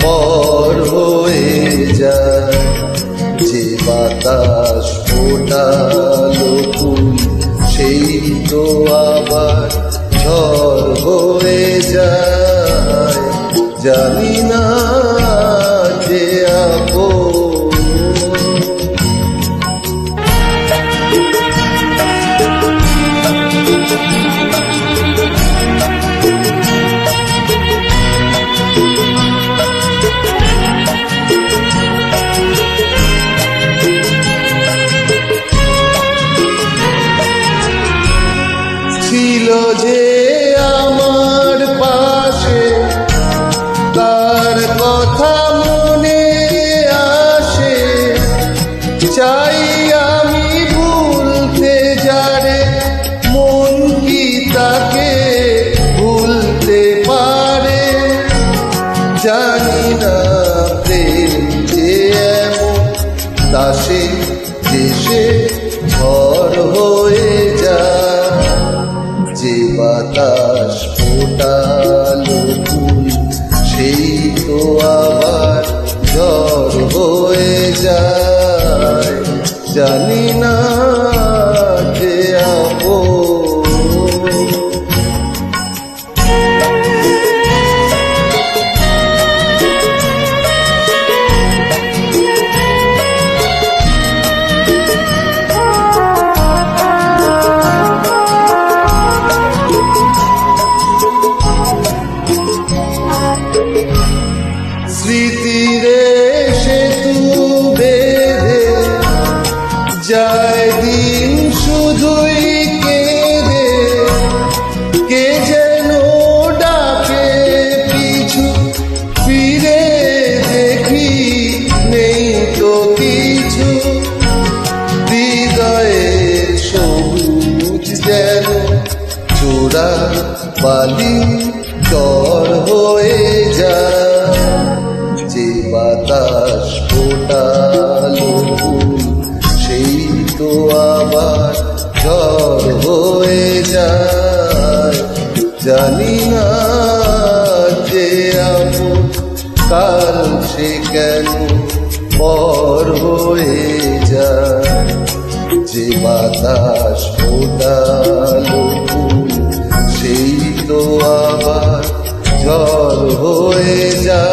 পর হয়ে যায়। যে বাতাস ফোটালো ফুল সেই তো আবার ঝড় হয়ে যায়। জানি না যে আপন ছিল যে আমার পাশে, তার কথা মনে আসে। চাই আমি ভুলতে যারে, মন কি তাকে ভুলতে পারে। জানি না প্রেম যে এমন, দাসে দেশে ঝড় হয়ে যায়। যে বাতাস ফোটালো ফুল সেই তো আবার ঝড় হয়ে যায়। জানি না যে আপন স্মৃতিরে সেতু বেঁধে যায় দিন শুধুই কেঁদে। কে যেন ডাকে পিছু ফিরে দেখি নেই তো কিছু। হৃদয়ের সবুজ যেন চূড়া বালি চর হয়ে যায়। যে বাতাস ফোটালো ফুল সেই তো আবার ঝড় হয়ে যায়। জানি না যে আপন কাল সে কেন পর হয়ে যায়। যে বাতাস ফোটালো ফুল সেই তো আবার ঝড় হয়ে যায়।